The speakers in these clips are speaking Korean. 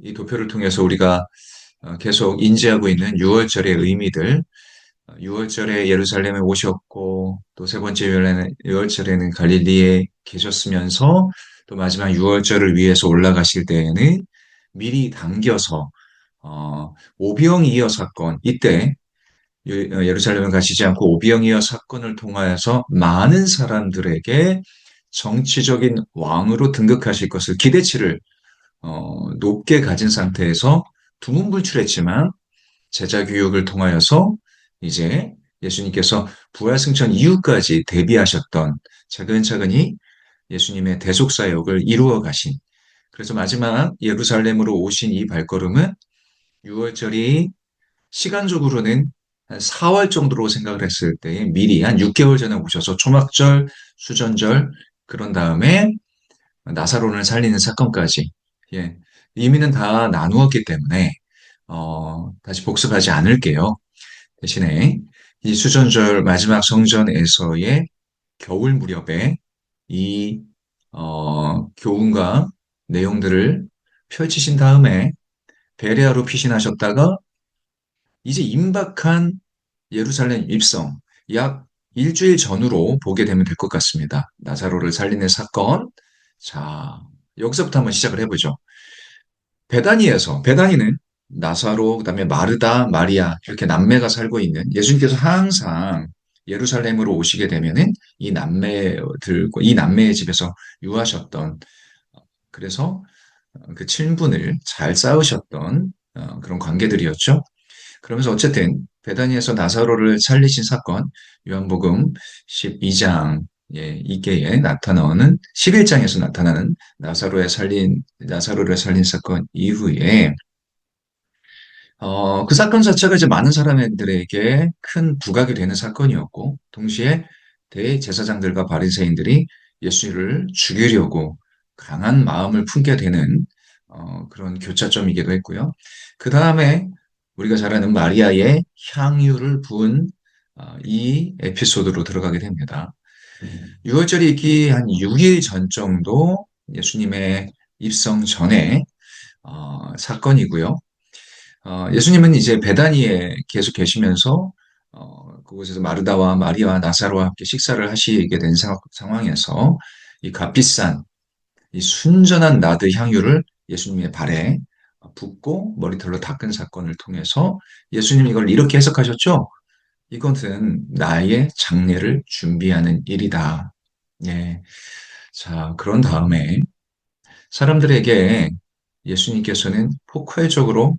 이 도표를 통해서 우리가 계속 인지하고 있는 유월절의 의미들, 6월절에 예루살렘에 오셨고, 또 세 번째 유월절에는 갈릴리에 계셨으면서, 또 마지막 6월절을 위해서 올라가실 때에는 미리 당겨서, 오병이어 사건, 이때 예루살렘을 가시지 않고 오병이어 사건을 통하여서 많은 사람들에게 정치적인 왕으로 등극하실 것을 기대치를 높게 가진 상태에서 두문불출했지만 제자 교육을 통하여서 이제 예수님께서 부활 승천 이후까지 대비하셨던 차근차근히 예수님의 대속 사역을 이루어 가신 그래서 마지막 예루살렘으로 오신 이 발걸음은 6월절이 시간적으로는 한 4월 정도로 생각을 했을 때 미리 한 6개월 전에 오셔서 초막절, 수전절 그런 다음에 나사로를 살리는 사건까지 예, 의미는 다 나누었기 때문에 다시 복습하지 않을게요. 대신에 이 수전절 마지막 성전에서의 겨울 무렵에 이 교훈과 내용들을 펼치신 다음에 베레아로 피신하셨다가 이제 임박한 예루살렘 입성 약 일주일 전후로 보게 되면 될 것 같습니다. 나사로를 살리는 사건. 자, 여기서부터 한번 시작을 해보죠. 베다니는 나사로, 그다음에 마르다, 마리아 이렇게 남매가 살고 있는 예수님께서 항상 예루살렘으로 오시게 되면은 이 남매의 집에서 유하셨던 그래서 그 친분을 잘 쌓으셨던 그런 관계들이었죠. 그러면서 어쨌든 베다니에서 나사로를 살리신 사건 요한복음 12장 예, 이게에 나타나는 11장에서 나타나는 나사로를 살린 사건 이후에 그 사건 자체가 이제 많은 사람들에게 큰 부각이 되는 사건이었고, 동시에 대제사장들과 바리새인들이 예수를 죽이려고 강한 마음을 품게 되는 그런 교차점이기도 했고요. 그 다음에 우리가 잘 아는 마리아의 향유를 부은 이 에피소드로 들어가게 됩니다. 6월절이 있기 한 6일 전 정도 예수님의 입성 전에 사건이고요. 예수님은 이제 베다니에 계속 계시면서 그곳에서 마르다와 마리아와 나사로와 함께 식사를 하시게 된 상황에서 이 값비싼 이 순전한 나드 향유를 예수님의 발에 붓고 머리털로 닦은 사건을 통해서 예수님 이걸 이렇게 해석하셨죠. 이것은 나의 장례를 준비하는 일이다. 예. 자, 그런 다음에 사람들에게 예수님께서는 포괄적으로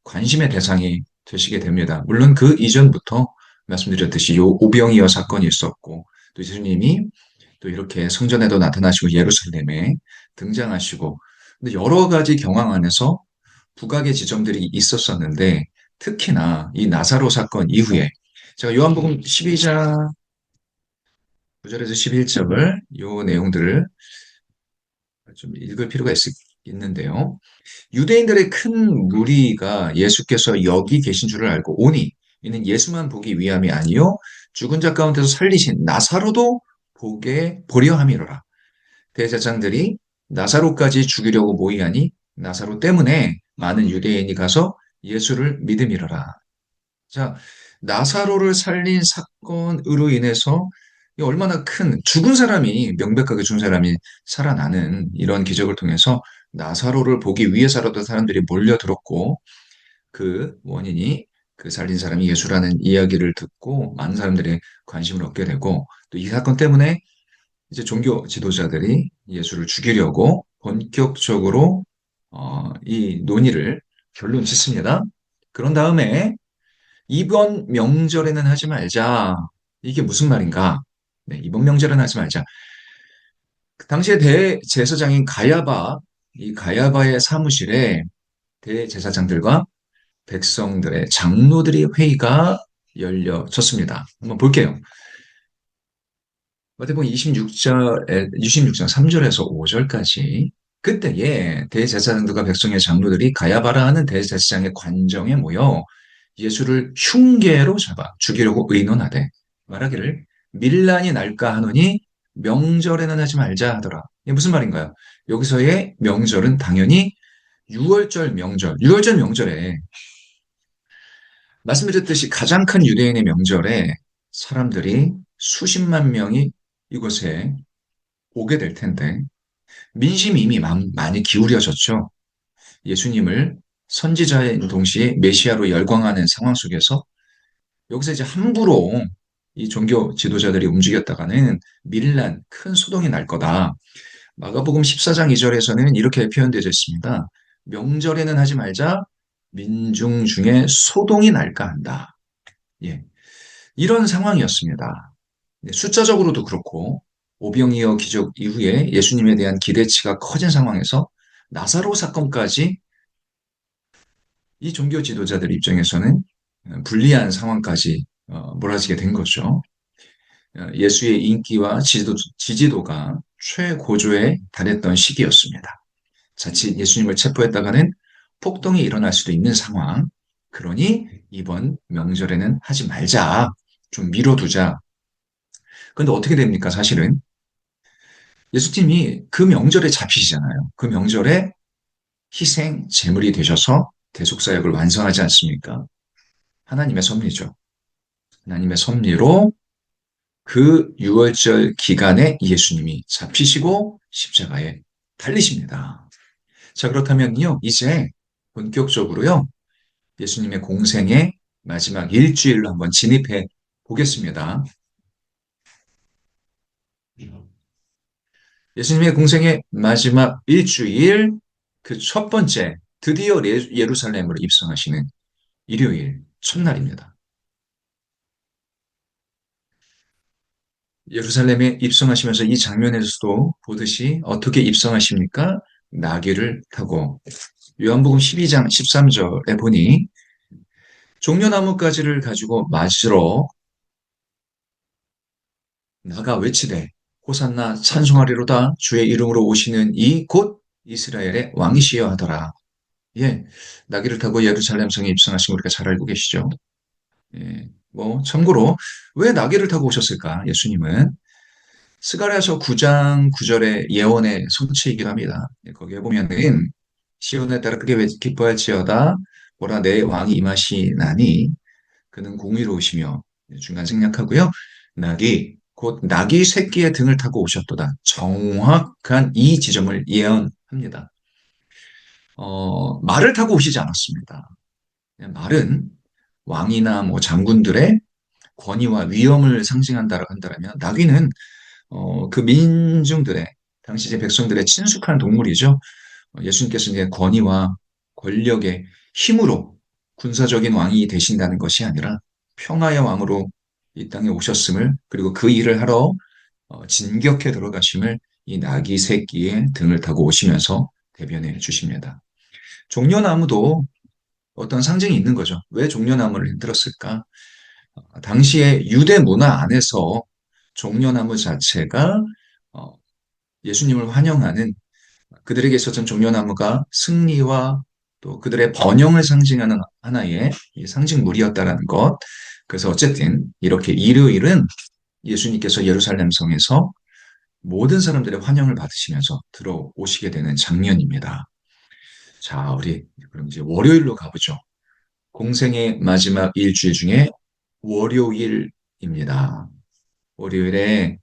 관심의 대상이 되시게 됩니다. 물론 그 이전부터 말씀드렸듯이 요 오병이어 사건이 있었고 또 예수님이 또 이렇게 성전에도 나타나시고 예루살렘에 등장하시고 근데 여러 가지 경황 안에서 부각의 지점들이 있었었는데 특히나 이 나사로 사건 이후에 제가 요한복음 12장 9절에서 11절을 요 내용들을 좀 읽을 필요가 있는데요. 유대인들의 큰 무리가 예수께서 여기 계신 줄을 알고 오니 이는 예수만 보기 위함이 아니요 죽은 자 가운데서 살리신 나사로도 보려 함이로라. 대제사장들이 나사로까지 죽이려고 모이하니 나사로 때문에 많은 유대인이 가서 예수를 믿음이로라. 자, 나사로를 살린 사건으로 인해서 이 얼마나 큰 죽은 사람이 명백하게 죽은 사람이 살아나는 이런 기적을 통해서 나사로를 보기 위해서라도 사람들이 몰려들었고 그 원인이 그 살린 사람이 예수라는 이야기를 듣고 많은 사람들이 관심을 얻게 되고 또 이 사건 때문에 이제 종교 지도자들이 예수를 죽이려고 본격적으로 이 논의를 결론 짓습니다. 그런 다음에 이번 명절에는 하지 말자. 이게 무슨 말인가? 네, 이번 명절에는 하지 말자. 그 당시에 대제사장인 이 가야바의 사무실에 대제사장들과 백성들의 장로들의 회의가 열려졌습니다. 한번 볼게요. 마태복음 26장 3절에서 5절까지 그때에 대제사장들과 백성의 장로들이 가야바라 하는 대제사장의 관정에 모여 예수를 흉계로 잡아 죽이려고 의논하되 말하기를 밀란이 날까 하노니 명절에는 하지 말자 하더라. 이게 무슨 말인가요? 여기서의 명절은 당연히 유월절 명절, 유월절 명절에 말씀드렸듯이 가장 큰 유대인의 명절에 사람들이 수십만 명이 이곳에 오게 될 텐데 민심이 이미 많이 기울여졌죠. 예수님을 선지자인 동시에 메시아로 열광하는 상황 속에서 여기서 이제 함부로 이 종교 지도자들이 움직였다가는 밀란, 큰 소동이 날 거다. 마가복음 14장 2절에서는 이렇게 표현되어 있습니다. 명절에는 하지 말자 민중 중에 소동이 날까 한다. 예, 이런 상황이었습니다. 네, 숫자적으로도 그렇고 오병이어 기적 이후에 예수님에 대한 기대치가 커진 상황에서 나사로 사건까지 이 종교 지도자들 입장에서는 불리한 상황까지 몰아지게 된 거죠. 예수의 인기와 지지도가 최고조에 달했던 시기였습니다. 자칫 예수님을 체포했다가는 폭동이 일어날 수도 있는 상황. 그러니 이번 명절에는 하지 말자. 좀 미뤄두자. 근데 어떻게 됩니까? 사실은 예수님이 그 명절에 잡히시잖아요. 그 명절에 희생 제물이 되셔서 대속사역을 완성하지 않습니까? 하나님의 섭리죠. 하나님의 섭리로 그 유월절 기간에 예수님이 잡히시고 십자가에 달리십니다. 자, 그렇다면요, 이제 본격적으로요, 예수님의 공생의 마지막 일주일로 한번 진입해 보겠습니다. 예수님의 공생의 마지막 일주일, 그 첫 번째, 드디어 예루살렘으로 입성하시는 일요일, 첫날입니다. 예루살렘에 입성하시면서 이 장면에서도 보듯이 어떻게 입성하십니까? 나귀를 타고 요한복음 12장 13절에 보니 종려나무 가지를 가지고 맞으러 나가 외치되 호산나 찬송하리로다 주의 이름으로 오시는 이 곧 이스라엘의 왕이시여 하더라. 예, 나귀를 타고 예루살렘 성에 입성하신 거 우리가 잘 알고 계시죠? 예, 뭐 참고로 왜 나귀를 타고 오셨을까? 예수님은 스가랴서 9장 9절의 예언의 성취이기도 합니다. 예, 거기에 보면은 시온에 따라 크게 기뻐할지어다 보라 내 왕이 임하시나니 그는 공의로우시며 중간 생략하고요. 낙이 곧 낙이 새끼의 등을 타고 오셨도다. 정확한 이 지점을 예언합니다. 말을 타고 오시지 않았습니다. 말은 왕이나 뭐 장군들의 권위와 위엄을 상징한다고 한다면 나귀는 그 민중들의 당시 이제 백성들의 친숙한 동물이죠. 예수님께서 이제 권위와 권력의 힘으로 군사적인 왕이 되신다는 것이 아니라 평화의 왕으로 이 땅에 오셨음을 그리고 그 일을 하러 진격해 들어가심을 이 나귀 새끼의 등을 타고 오시면서 대변해 주십니다. 종려나무도 어떤 상징이 있는 거죠. 왜 종려나무를 들었을까? 당시의 유대 문화 안에서 종려나무 자체가 어, 예수님을 환영하는 그들에게 있어서는 종려나무가 승리와 또 그들의 번영을 상징하는 하나의 상징물이었다라는 것. 그래서 어쨌든 이렇게 일요일은 예수님께서 예루살렘 성에서 모든 사람들의 환영을 받으시면서 들어오시게 되는 장면입니다. 자, 우리 그럼 이제 월요일로 가보죠. 공생의 마지막 일주일 중에 월요일입니다. 월요일에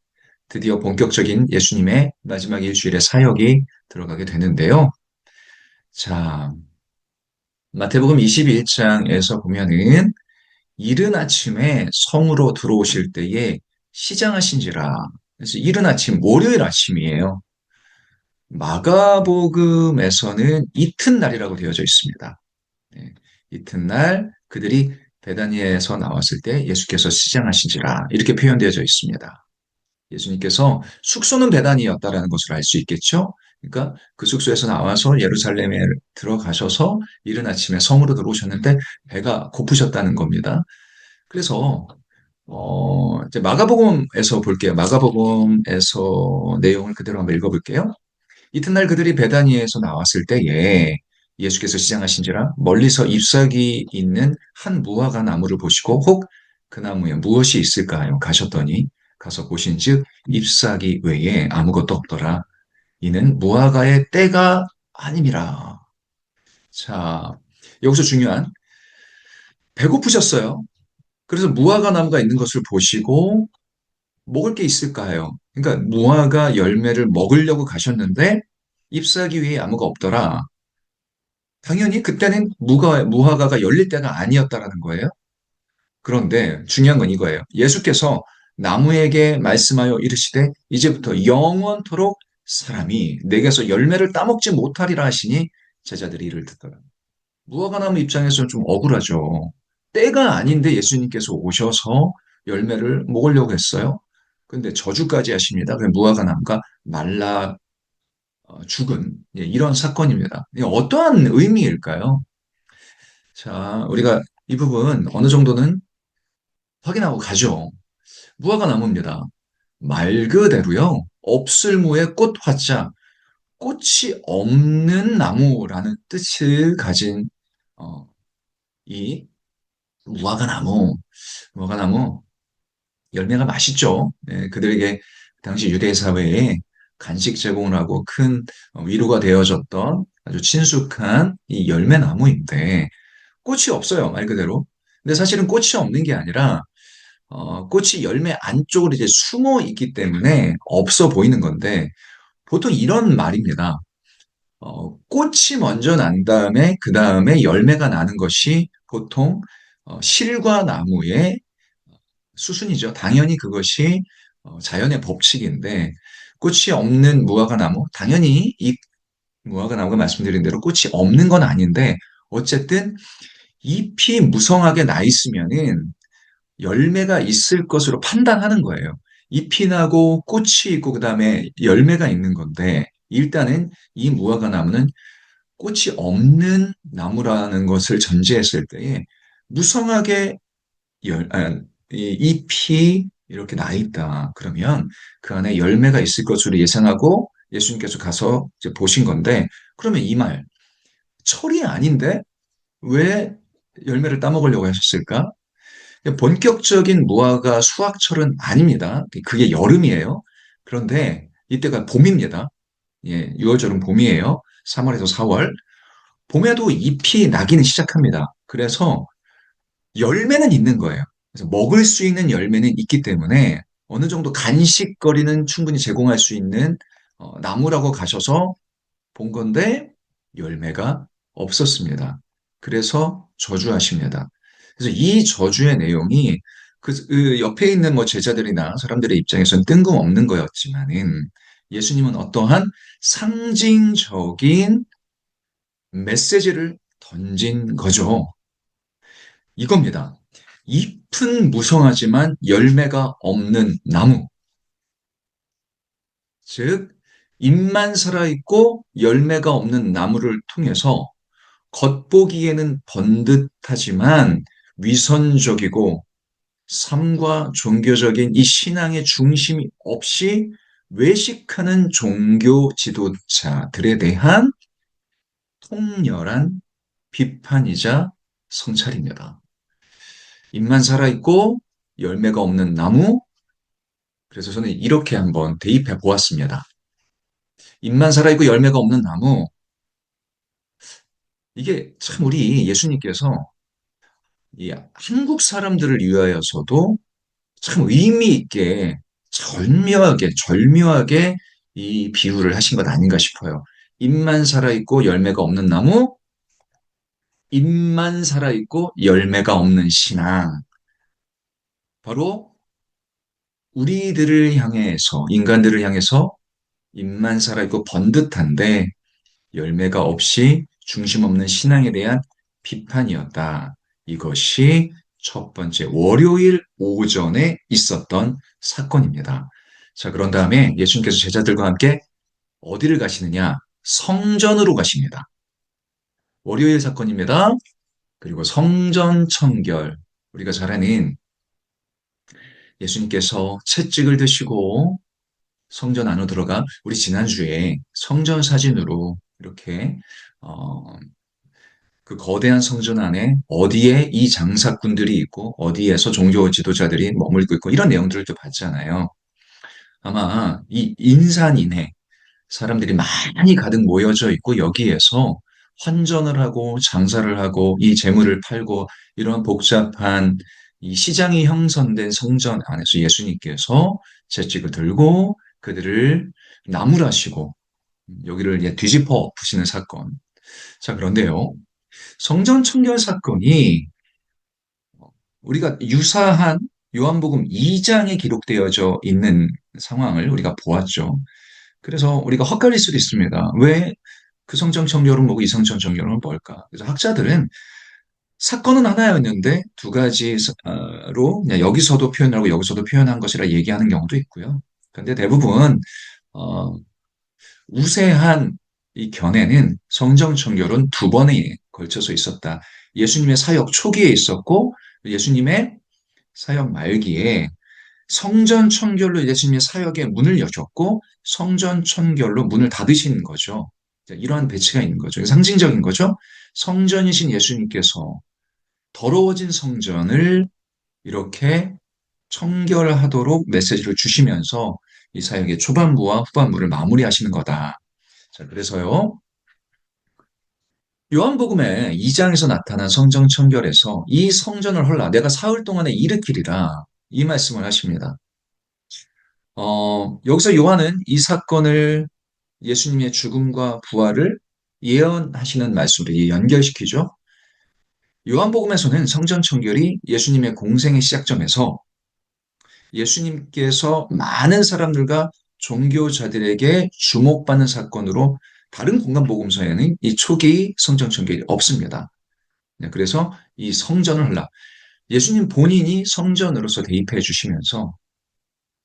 드디어 본격적인 예수님의 마지막 일주일의 사역이 들어가게 되는데요. 자, 마태복음 21장에서 보면은 이른 아침에 성으로 들어오실 때에 시장하신지라. 그래서 이른 아침, 월요일 아침이에요. 마가복음에서는 이튿날이라고 되어져 있습니다. 네, 이튿날 그들이 베다니에서 나왔을 때 예수께서 시장하신지라 이렇게 표현되어져 있습니다. 예수님께서 숙소는 베단이었다라는 것을 알 수 있겠죠. 그러니까 그 숙소에서 나와서 예루살렘에 들어가셔서 이른 아침에 성으로 들어오셨는데 배가 고프셨다는 겁니다. 그래서 이제 마가복음에서 볼게요. 마가복음에서 내용을 그대로 한번 읽어볼게요. 이튿날 그들이 베다니에서 나왔을 때에 예수께서 시장하신지라 멀리서 잎사귀 있는 한 무화과 나무를 보시고 혹 그 나무에 무엇이 있을까요? 가셨더니 가서 보신즉 잎사귀 외에 아무것도 없더라. 이는 무화과의 때가 아님이라. 자, 여기서 중요한 배고프셨어요. 그래서 무화과 나무가 있는 것을 보시고 먹을 게 있을까요? 그러니까 무화과 열매를 먹으려고 가셨는데 잎사귀 위에 아무가 없더라. 당연히 그때는 무화과가 열릴 때가 아니었다라는 거예요. 그런데 중요한 건 이거예요. 예수께서 나무에게 말씀하여 이르시되 이제부터 영원토록 사람이 내게서 열매를 따먹지 못하리라 하시니 제자들이 이를 듣더라. 무화과 나무 입장에서는 좀 억울하죠. 때가 아닌데 예수님께서 오셔서 열매를 먹으려고 했어요. 근데 저주까지 하십니다. 그 무화과 나무가 말라 죽은 이런 사건입니다. 어떠한 의미일까요? 자, 우리가 이 부분 어느 정도는 확인하고 가죠. 무화과 나무입니다. 말 그대로요. 없을무에 꽃 화자, 꽃이 없는 나무라는 뜻을 가진 어, 이 무화과 나무, 무화과 나무 열매가 맛있죠. 그들에게 당시 유대 사회에 간식 제공을 하고 큰 위로가 되어졌던 아주 친숙한 이 열매 나무인데 꽃이 없어요, 말 그대로. 근데 사실은 꽃이 없는 게 아니라 꽃이 열매 안쪽으로 이제 숨어 있기 때문에 없어 보이는 건데 보통 이런 말입니다. 꽃이 먼저 난 다음에 그 다음에 열매가 나는 것이 보통 실과 나무의 수순이죠. 당연히 그것이 자연의 법칙인데 꽃이 없는 무화과 나무, 당연히 이 무화과 나무가 말씀드린 대로 꽃이 없는 건 아닌데 어쨌든 잎이 무성하게 나 있으면은 열매가 있을 것으로 판단하는 거예요. 잎이 나고 꽃이 있고 그다음에 열매가 있는 건데 일단은 이 무화과 나무는 꽃이 없는 나무라는 것을 전제했을 때에 무성하게 이 잎이 이렇게 나 있다. 그러면 그 안에 열매가 있을 것으로 예상하고 예수님께서 가서 이제 보신 건데 그러면 이 말, 철이 아닌데 왜 열매를 따먹으려고 하셨을까? 본격적인 무화과 수확철은 아닙니다. 그게 여름이에요. 그런데 이때가 봄입니다. 예, 6월절은 봄이에요. 3월에서 4월. 봄에도 잎이 나기는 시작합니다. 그래서 열매는 있는 거예요. 그래서 먹을 수 있는 열매는 있기 때문에 어느 정도 간식거리는 충분히 제공할 수 있는 나무라고 가셔서 본 건데 열매가 없었습니다. 그래서 저주하십니다. 그래서 이 저주의 내용이 그 옆에 있는 뭐 제자들이나 사람들의 입장에서는 뜬금없는 거였지만은 예수님은 어떠한 상징적인 메시지를 던진 거죠. 이겁니다. 잎은 무성하지만 열매가 없는 나무. 즉, 잎만 살아있고 열매가 없는 나무를 통해서 겉보기에는 번듯하지만 위선적이고 삶과 종교적인 이 신앙의 중심이 없이 외식하는 종교 지도자들에 대한 통렬한 비판이자 성찰입니다. 잎만 살아있고 열매가 없는 나무. 그래서 저는 이렇게 한번 대입해 보았습니다. 잎만 살아있고 열매가 없는 나무. 이게 참 우리 예수님께서 이 한국 사람들을 위하여서도 참 의미 있게 절묘하게 이 비유를 하신 것 아닌가 싶어요. 잎만 살아있고 열매가 없는 나무, 잎만 살아있고 열매가 없는 신앙. 바로 우리들을 향해서, 인간들을 향해서 잎만 살아있고 번듯한데 열매가 없이 중심 없는 신앙에 대한 비판이었다. 이것이 첫 번째 월요일 오전에 있었던 사건입니다. 자, 그런 다음에 예수님께서 제자들과 함께 어디를 가시느냐? 성전으로 가십니다. 월요일 사건입니다. 그리고 성전 청결. 우리가 잘 아는 예수님께서 채찍을 드시고 성전 안으로 들어가 우리 지난주에 성전 사진으로 이렇게 어, 그 거대한 성전 안에 어디에 이 장사꾼들이 있고 어디에서 종교 지도자들이 머물고 있고 이런 내용들을 또 봤잖아요. 아마 이 인산인해 사람들이 많이 가득 모여져 있고 여기에서 환전을 하고 장사를 하고 이 재물을 팔고 이러한 복잡한 이 시장이 형성된 성전 안에서 예수님께서 채찍을 들고 그들을 나무라시고 여기를 이제 뒤집어 엎으시는 사건. 자, 그런데요. 성전 청결 사건이 우리가 유사한 요한복음 2장에 기록되어져 있는 상황을 우리가 보았죠. 그래서 우리가 헛갈릴 수도 있습니다. 왜 그 성전 청결은 뭐고 이 성전 청결은 뭘까? 그래서 학자들은 사건은 하나였는데 두 가지로 그냥 여기서도 표현하고 여기서도 표현한 것이라 얘기하는 경우도 있고요. 근데 대부분 어, 우세한 이 견해는 성전 청결은 두 번에 걸쳐서 있었다. 예수님의 사역 초기에 있었고 예수님의 사역 말기에 성전 청결로 예수님의 사역의 문을 여셨고 성전 청결로 문을 닫으시는 거죠. 이러한 배치가 있는 거죠. 상징적인 거죠. 성전이신 예수님께서 더러워진 성전을 이렇게 청결하도록 메시지를 주시면서 이 사역의 초반부와 후반부를 마무리하시는 거다. 자, 그래서요. 요한복음의 2장에서 나타난 성전 청결에서 이 성전을 헐라 내가 사흘 동안에 일으키리라 이 말씀을 하십니다. 여기서 요한은 이 사건을 예수님의 죽음과 부활을 예언하시는 말씀으로 연결시키죠. 요한복음에서는 성전 청결이 예수님의 공생의 시작점에서 예수님께서 많은 사람들과 종교자들에게 주목받는 사건으로 다른 공간복음서에는 이 초기 성전 청결이 없습니다. 네, 그래서 이 성전을 헐라 예수님 본인이 성전으로서 대입해 주시면서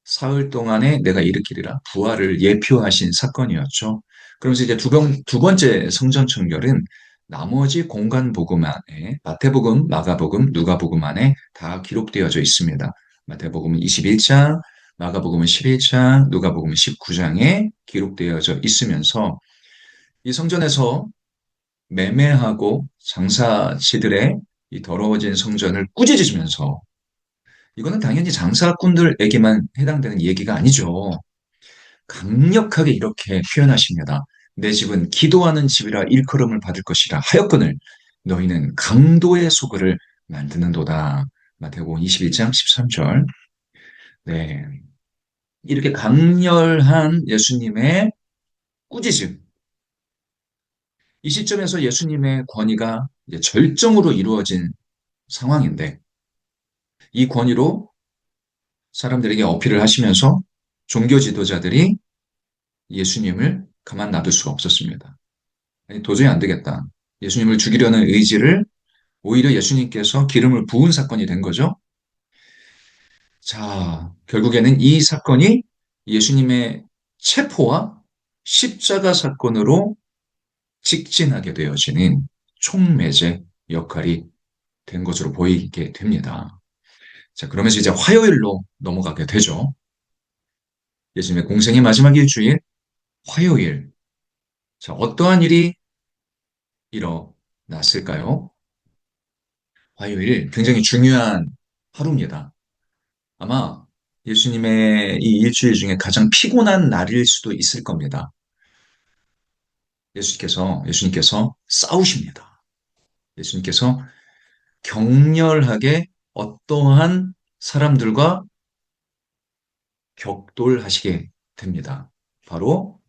사흘 동안에 내가 일으키리라 부활을 예표하신 사건이었죠. 그러면서 이제 두 번째 성전 청결은 나머지 공간 복음 안에 마태복음, 마가복음, 누가복음 안에 다 기록되어져 있습니다. 마태복음은 21장, 마가복음은 11장, 누가복음은 19장에 기록되어져 있으면서 이 성전에서 매매하고 장사치들의 이 더러워진 성전을 꾸짖으시면서 이거는 당연히 장사꾼들에게만 해당되는 얘기가 아니죠. 강력하게 이렇게 표현하십니다. 내 집은 기도하는 집이라 일컬음을 받을 것이라 하였거늘 너희는 강도의 소굴을 만드는도다. 마태복음 21장 13절. 네. 이렇게 강렬한 예수님의 꾸짖음. 이 시점에서 예수님의 권위가 이제 절정으로 이루어진 상황인데 이 권위로 사람들에게 어필을 하시면서 종교 지도자들이 예수님을 가만 놔둘 수가 없었습니다. 아니, 도저히 안 되겠다. 예수님을 죽이려는 의지를 오히려 예수님께서 기름을 부은 사건이 된 거죠. 자, 결국에는 이 사건이 예수님의 체포와 십자가 사건으로 직진하게 되어지는 촉매제 역할이 된 것으로 보이게 됩니다. 자, 그러면서 이제 화요일로 넘어가게 되죠. 예수님의 공생의 마지막 일주일, 화요일. 자, 어떠한 일이 일어났을까요? 화요일 굉장히 중요한 하루입니다. 아마 예수님의 이 일주일 중에 가장 피곤한 날일 수도 있을 겁니다. 예수님께서 싸우십니다. 예수님께서 격렬하게 어떠한 사람들과 격돌하시게 됩니다. 바로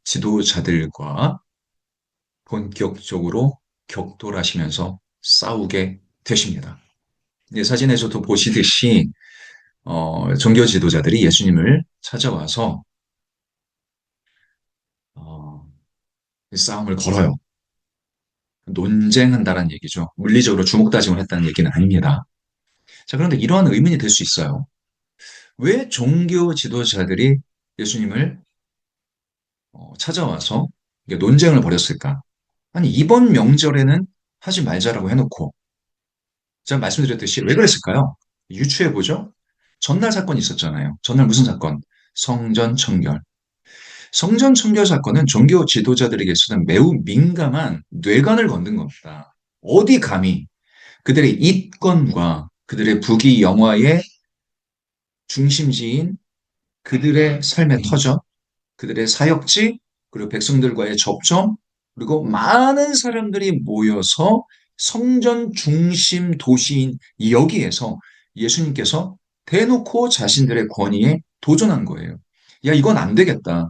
지도자들과 본격적으로 격돌하시면서 싸우게 되십니다. 사진에서도 보시듯이 종교 지도자들이 예수님을 찾아와서 어, 싸움을 걸어요. 논쟁한다는 얘기죠. 물리적으로 주먹다짐을 했다는 얘기는 아닙니다. 자, 그런데 이러한 의문이 들 수 있어요. 왜 종교 지도자들이 예수님을 찾아와서 논쟁을 벌였을까? 아니, 이번 명절에는 하지 말자라고 해놓고, 제가 말씀드렸듯이 왜 그랬을까요? 유추해보죠? 전날 사건이 있었잖아요. 전날 무슨 사건? 성전 청결. 성전 청결 사건은 종교 지도자들에게서는 매우 민감한 뇌관을 건든 겁니다. 어디 감히 그들의 이권과 그들의 부귀 영화의 중심지인 그들의 삶의 터전, 그들의 사역지, 그리고 백성들과의 접점, 그리고 많은 사람들이 모여서 성전 중심 도시인 여기에서 예수님께서 대놓고 자신들의 권위에 도전한 거예요. 야, 이건 안 되겠다.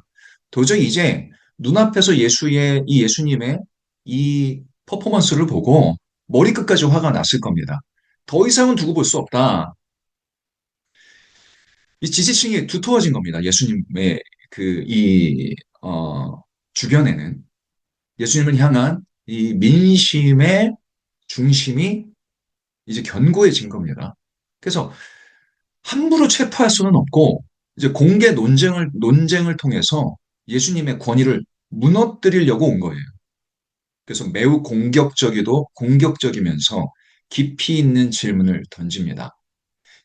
도저히 이제 눈앞에서 이 예수님의 이 퍼포먼스를 보고 머리끝까지 화가 났을 겁니다. 더 이상은 두고 볼 수 없다. 이 지지층이 두터워진 겁니다. 예수님의 그, 주변에는 예수님을 향한 이 민심의 중심이 이제 견고해진 겁니다. 그래서 함부로 체포할 수는 없고, 이제 공개 논쟁을 통해서 예수님의 권위를 무너뜨리려고 온 거예요. 그래서 매우 공격적이면서 깊이 있는 질문을 던집니다.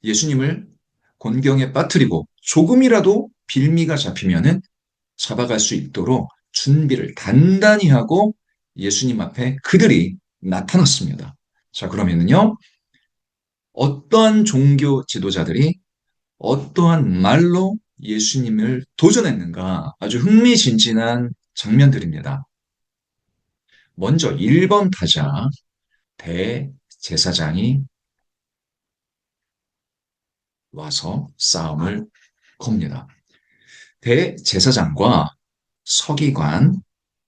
예수님을 곤경에 빠뜨리고 조금이라도 빌미가 잡히면은 잡아갈 수 있도록 준비를 단단히 하고 예수님 앞에 그들이 나타났습니다. 자, 그러면은요, 어떠한 종교 지도자들이 어떠한 말로 예수님을 도전했는가 아주 흥미진진한 장면들입니다. 먼저 1번 타자 대제사장이 와서 싸움을 겁니다. 대제사장과 서기관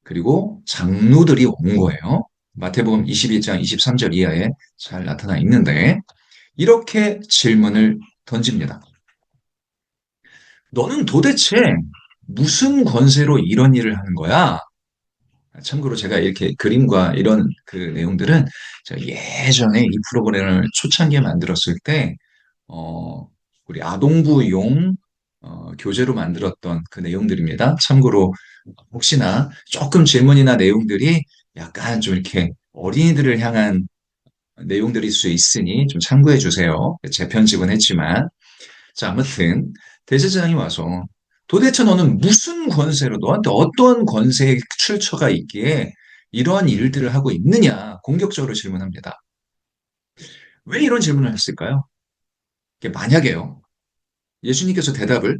그리고 장로들이 온 거예요. 마태복음 21장 23절 이하에 잘 나타나 있는데 이렇게 질문을 던집니다. 너는 도대체 무슨 권세로 이런 일을 하는 거야? 참고로 제가 이렇게 그림과 이런 그 내용들은 제가 예전에 이 프로그램을 초창기에 만들었을 때, 어, 우리 아동부용 교재로 만들었던 그 내용들입니다. 참고로 혹시나 조금 질문이나 내용들이 약간 좀 이렇게 어린이들을 향한 내용들일 수 있으니 좀 참고해 주세요. 재편집은 했지만. 자, 아무튼 대제사장이 와서 도대체 너는 무슨 권세로 너한테 어떤 권세의 출처가 있기에 이러한 일들을 하고 있느냐 공격적으로 질문합니다. 왜 이런 질문을 했을까요? 만약에요. 예수님께서 대답을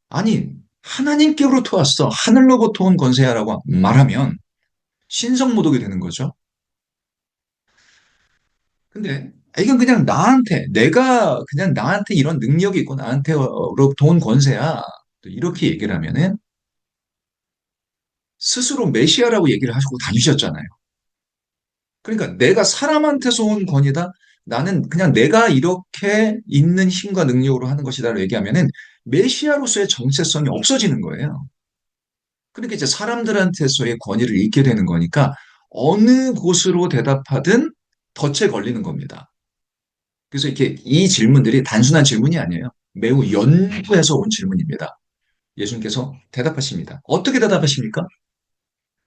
아니 하나님께로부터 왔어. 하늘로부터 온 권세야라고 말하면 신성모독이 되는 거죠. 근데 이건 그냥 내가 그냥 나한테 이런 능력이 있고 나한테로부터 온 권세야. 또 이렇게 얘기를 하면은 스스로 메시아라고 얘기를 하시고 다니셨잖아요. 그러니까 내가 사람한테서 온 권위다. 나는 그냥 내가 이렇게 있는 힘과 능력으로 하는 것이다라고 얘기하면은 메시아로서의 정체성이 없어지는 거예요. 그러니까 이제 사람들한테서의 권위를 잃게 되는 거니까 어느 곳으로 대답하든 덫에 걸리는 겁니다. 그래서 이렇게 이 질문들이 단순한 질문이 아니에요. 매우 연구해서 온 질문입니다. 예수님께서 대답하십니다. 어떻게 대답하십니까?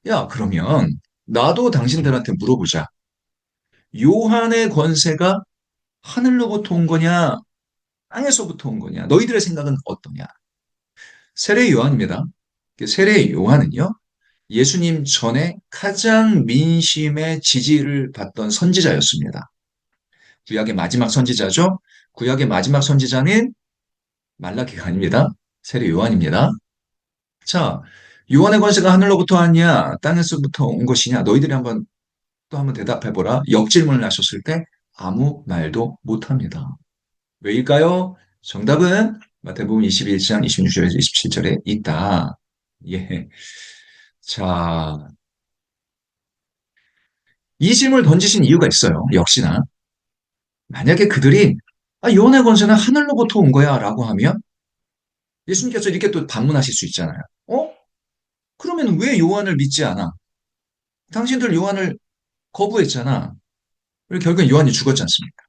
야, 그러면 나도 당신들한테 물어보자. 요한의 권세가 하늘로부터 온 거냐, 땅에서부터 온 거냐? 너희들의 생각은 어떠냐? 세례 요한입니다. 세례 요한은요, 예수님 전에 가장 민심의 지지를 받던 선지자였습니다. 구약의 마지막 선지자죠. 구약의 마지막 선지자는 말라기가 아닙니다. 세례 요한입니다. 자, 요한의 권세가 하늘로부터 왔냐, 땅에서부터 온 것이냐? 너희들이 또 한번 대답해보라. 역질문을 하셨을 때 아무 말도 못합니다. 왜일까요? 정답은 마태복음 21장 26절에서 27절에 있다. 예. 자, 이 질문을 던지신 이유가 있어요. 역시나. 만약에 그들이 요한의 권세는 하늘로부터 온 거야 라고 하면 예수님께서 이렇게 또 반문하실 수 있잖아요. 그러면 왜 요한을 믿지 않아? 당신들 요한을 거부했잖아. 그리고 결국엔 요한이 죽었지 않습니까?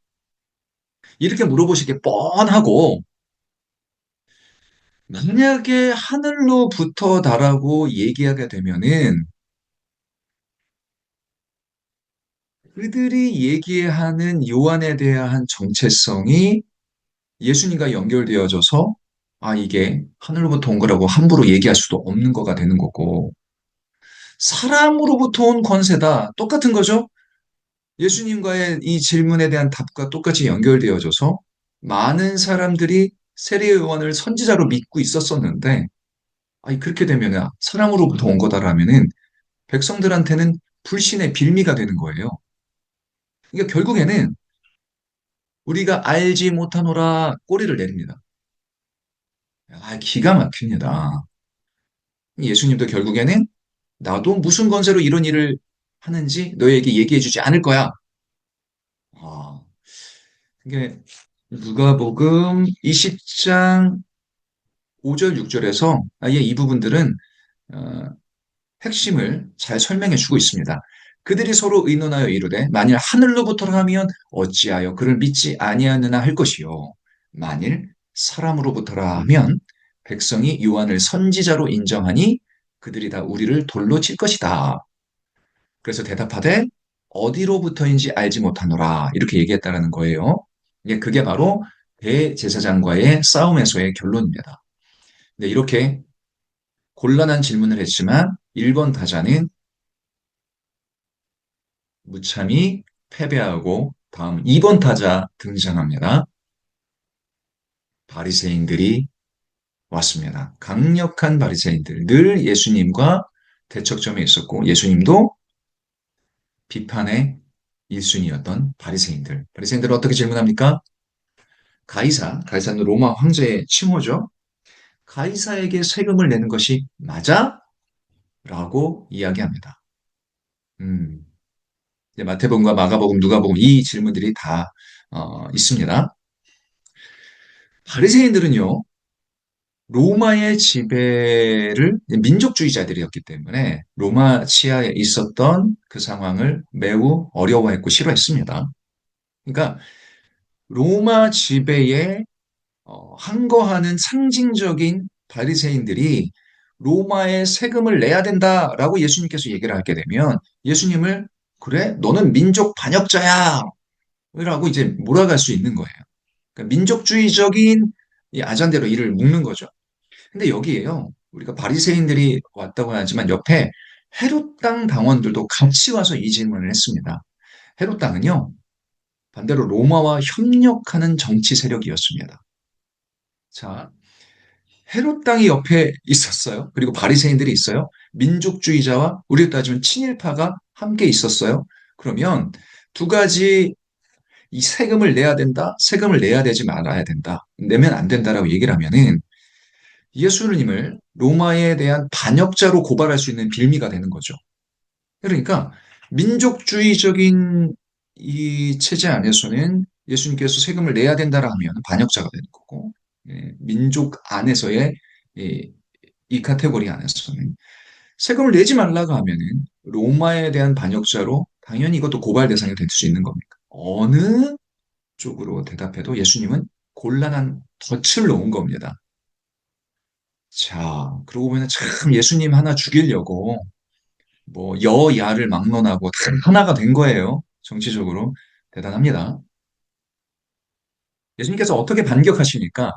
이렇게 물어보시기 뻔하고 만약에 하늘로부터다라고 얘기하게 되면은 그들이 얘기하는 요한에 대한 정체성이 예수님과 연결되어져서 이게 하늘로부터 온 거라고 함부로 얘기할 수도 없는 거가 되는 거고 사람으로부터 온 권세다. 똑같은 거죠? 예수님과의 이 질문에 대한 답과 똑같이 연결되어져서 많은 사람들이 세례 요한을 선지자로 믿고 있었었는데 아니, 그렇게 되면 사람으로부터 온 거다라면은 백성들한테는 불신의 빌미가 되는 거예요. 그러니까 결국에는 우리가 알지 못하노라 꼬리를 내립니다. 기가 막힙니다. 예수님도 결국에는 나도 무슨 권세로 이런 일을 하는지 너에게 얘기해 주지 않을 거야. 아, 이게 누가복음 20장 5절, 6절에서 아예 이 부분들은 어, 핵심을 잘 설명해 주고 있습니다. 그들이 서로 의논하여 이르되 만일 하늘로부터라 하면 어찌하여 그를 믿지 아니하느냐 할 것이요 만일 사람으로부터라 하면 백성이 요한을 선지자로 인정하니 그들이 다 우리를 돌로 칠 것이다. 그래서 대답하되 어디로부터인지 알지 못하노라 이렇게 얘기했다라는 거예요. 그게 바로 대제사장과의 싸움에서의 결론입니다. 네, 이렇게 곤란한 질문을 했지만 1번 타자는 무참히 패배하고 다음 2번 타자 등장합니다. 바리새인들이 왔습니다. 강력한 바리새인들, 늘 예수님과 대척점에 있었고 예수님도 비판의 1순위였던 바리새인들. 바리새인들은 어떻게 질문합니까? 가이사는 로마 황제의 칭호죠. 가이사에게 세금을 내는 것이 맞아? 라고 이야기합니다. 음, 이제 마태복음과 마가복음, 누가복음 이 질문들이 다 있습니다. 바리새인들은요 로마의 지배를 민족주의자들이었기 때문에 로마 치하에 있었던 그 상황을 매우 어려워했고 싫어했습니다. 그러니까 로마 지배에 항거하는 상징적인 바리새인들이 로마에 세금을 내야 된다라고 예수님께서 얘기를 하게 되면 예수님을 그래 너는 민족 반역자야 라고 이제 몰아갈 수 있는 거예요. 그러니까 민족주의적인 이 아잔대로 이를 묶는 거죠. 근데 여기에요. 우리가 바리새인들이 왔다고 하지만 옆에 헤롯 땅 당원들도 같이 와서 이 질문을 했습니다. 헤롯 땅은요. 반대로 로마와 협력하는 정치 세력이었습니다. 자, 헤롯 땅이 옆에 있었어요. 그리고 바리새인들이 있어요. 민족주의자와 우리로 따지면 친일파가 함께 있었어요. 그러면 두 가지 이 세금을 내야 된다, 세금을 내야 되지 말아야 된다, 내면 안 된다라고 얘기를 하면은 예수님을 로마에 대한 반역자로 고발할 수 있는 빌미가 되는 거죠. 그러니까 민족주의적인 이 체제 안에서는 예수님께서 세금을 내야 된다라면 반역자가 되는 거고, 민족 안에서의 이 카테고리 안에서는 세금을 내지 말라고 하면은 로마에 대한 반역자로 당연히 이것도 고발 대상이 될 수 있는 겁니까? 어느 쪽으로 대답해도 예수님은 곤란한 덫을 놓은 겁니다. 자, 그러고 보면 참 예수님 하나 죽이려고 뭐 여야를 막론하고 다 하나가 된 거예요. 정치적으로. 대단합니다. 예수님께서 어떻게 반격하시니까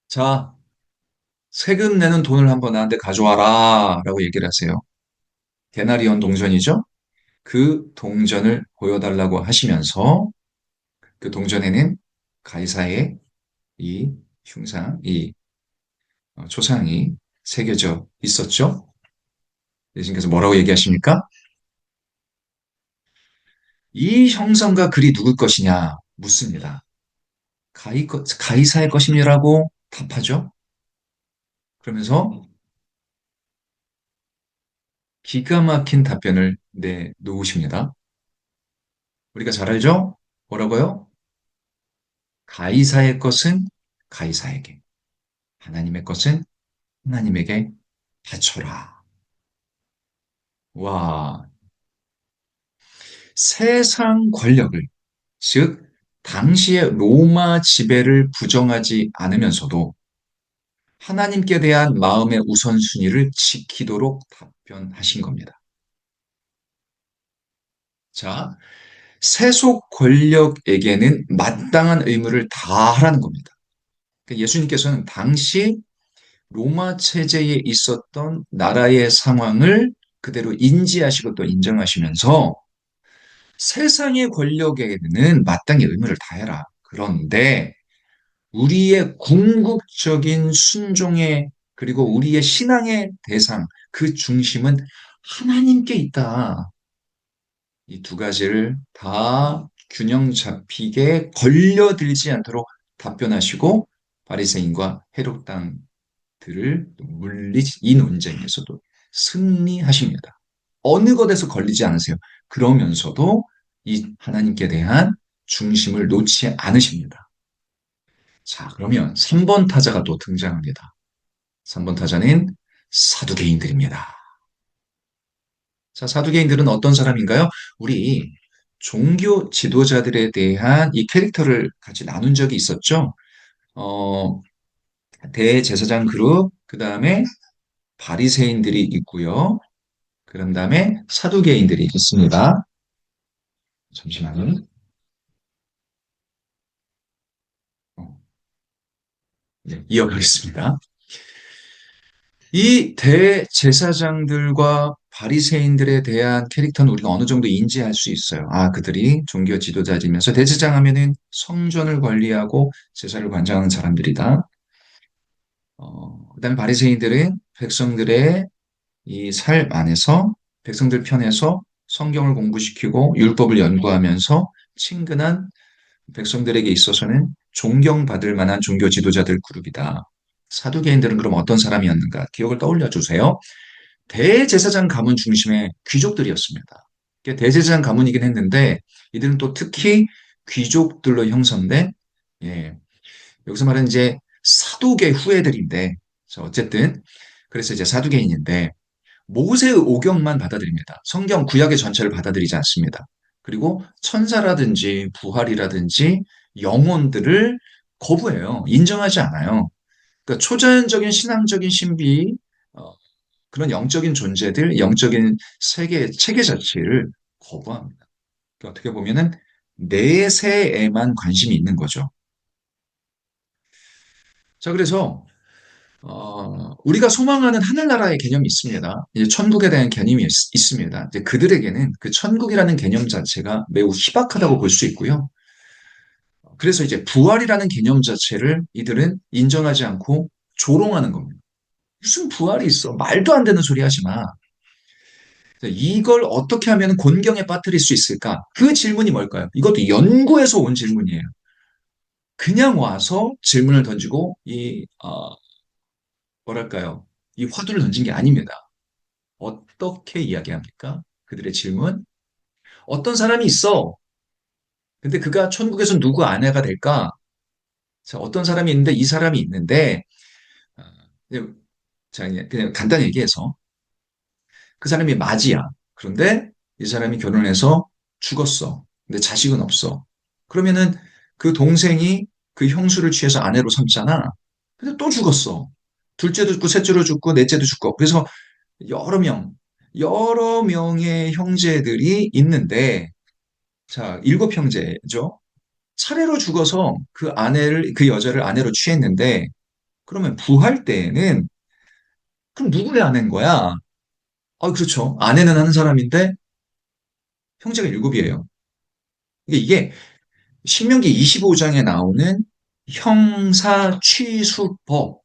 자, 세금 내는 돈을 한번 나한테 가져와라 라고 얘기를 하세요. 데나리온 동전이죠. 그 동전을 보여달라고 하시면서 그 동전에는 가이사의 이 흉상, 이 초상이 새겨져 있었죠. 예수님께서 뭐라고 얘기하십니까? 이 형상과 글이 누굴 것이냐 묻습니다. 가이사의 것입니다라고 답하죠. 그러면서 기가 막힌 답변을 내놓으십니다. 우리가 잘 알죠? 뭐라고요? 가이사의 것은 가이사에게, 하나님의 것은 하나님에게 바쳐라. 와, 세상 권력을, 즉 당시의 로마 지배를 부정하지 않으면서도 하나님께 대한 마음의 우선순위를 지키도록 답변하신 겁니다. 자, 세속 권력에게는 마땅한 의무를 다하라는 겁니다. 그러니까 예수님께서는 당시 로마 체제에 있었던 나라의 상황을 그대로 인지하시고 또 인정하시면서 세상의 권력에게는 마땅히 의무를 다해라. 그런데 우리의 궁극적인 순종의 그리고 우리의 신앙의 대상, 그 중심은 하나님께 있다. 이 두 가지를 다 균형 잡히게 걸려들지 않도록 답변하시고 바리새인과 헤롯 당들을 물리치 이 논쟁에서도 승리하십니다. 어느 것에서 걸리지 않으세요. 그러면서도 이 하나님께 대한 중심을 놓지 않으십니다. 자, 그러면 3번 타자가 또 등장합니다. 3번 타자는 사두개인들입니다. 자, 사두개인들은 어떤 사람인가요? 우리 종교 지도자들에 대한 이 캐릭터를 같이 나눈 적이 있었죠. 어, 대제사장 그룹, 그 다음에 바리새인들이 있고요. 그런 다음에 사두개인들이 있습니다. 잠시만요. 어, 네, 이어가겠습니다. 이 대제사장들과 바리새인들에 대한 캐릭터는 우리가 어느 정도 인지할 수 있어요. 아, 그들이 종교 지도자이면서 대제사장 하면은 성전을 관리하고 제사를 관장하는 사람들이다. 그다음에 바리새인들은 백성들의 이 삶 안에서 백성들 편에서 성경을 공부시키고 율법을 연구하면서 친근한 백성들에게 있어서는 존경받을 만한 종교 지도자들 그룹이다. 사두개인들은 그럼 어떤 사람이었는가? 기억을 떠올려 주세요. 대제사장 가문 중심의 귀족들이었습니다. 대제사장 가문이긴 했는데 이들은 또 특히 귀족들로 형성된 예, 여기서 말하는 이제 사두개 후예들인데 어쨌든 그래서 이제 사두개인인데 모세의 오경만 받아들입니다. 성경 구약의 전체를 받아들이지 않습니다. 그리고 천사라든지 부활이라든지 영혼들을 거부해요. 인정하지 않아요. 그러니까 초자연적인 신앙적인 신비, 어, 그런 영적인 존재들, 영적인 세계, 체계 자체를 거부합니다. 그러니까 어떻게 보면은 내세에만 관심이 있는 거죠. 자, 그래서 우리가 소망하는 하늘나라의 개념이 있습니다. 이제 천국에 대한 개념이 있습니다. 이제 그들에게는 그 천국이라는 개념 자체가 매우 희박하다고 볼 수 있고요. 그래서 이제 부활이라는 개념 자체를 이들은 인정하지 않고 조롱하는 겁니다. 무슨 부활이 있어? 말도 안 되는 소리 하지 마. 이걸 어떻게 하면 곤경에 빠뜨릴 수 있을까? 그 질문이 뭘까요? 이것도 연구에서 온 질문이에요. 그냥 와서 질문을 던지고 뭐랄까요? 이 화두를 던진 게 아닙니다. 어떻게 이야기합니까? 그들의 질문. 어떤 사람이 있어. 근데 그가 천국에서 누구 아내가 될까? 자, 어떤 사람이 있는데 이 사람이 있는데 아, 자, 그냥 간단히 얘기해서 그 사람이 맞이야. 그런데 이 사람이 결혼해서 죽었어. 근데 자식은 없어. 그러면은 그 동생이 그 형수를 취해서 아내로 삼잖아. 근데 또 죽었어. 둘째도 죽고 셋째도 죽고 넷째도 죽고. 그래서 여러 명, 여러 명의 형제들이 있는데 자, 일곱 형제죠. 차례로 죽어서 그 여자를 아내로 취했는데, 그러면 부활 때에는, 그럼 누구의 아내인 거야? 그렇죠. 아내는 한 사람인데, 형제가 일곱이에요. 이게 신명기 25장에 나오는 형사 취수법,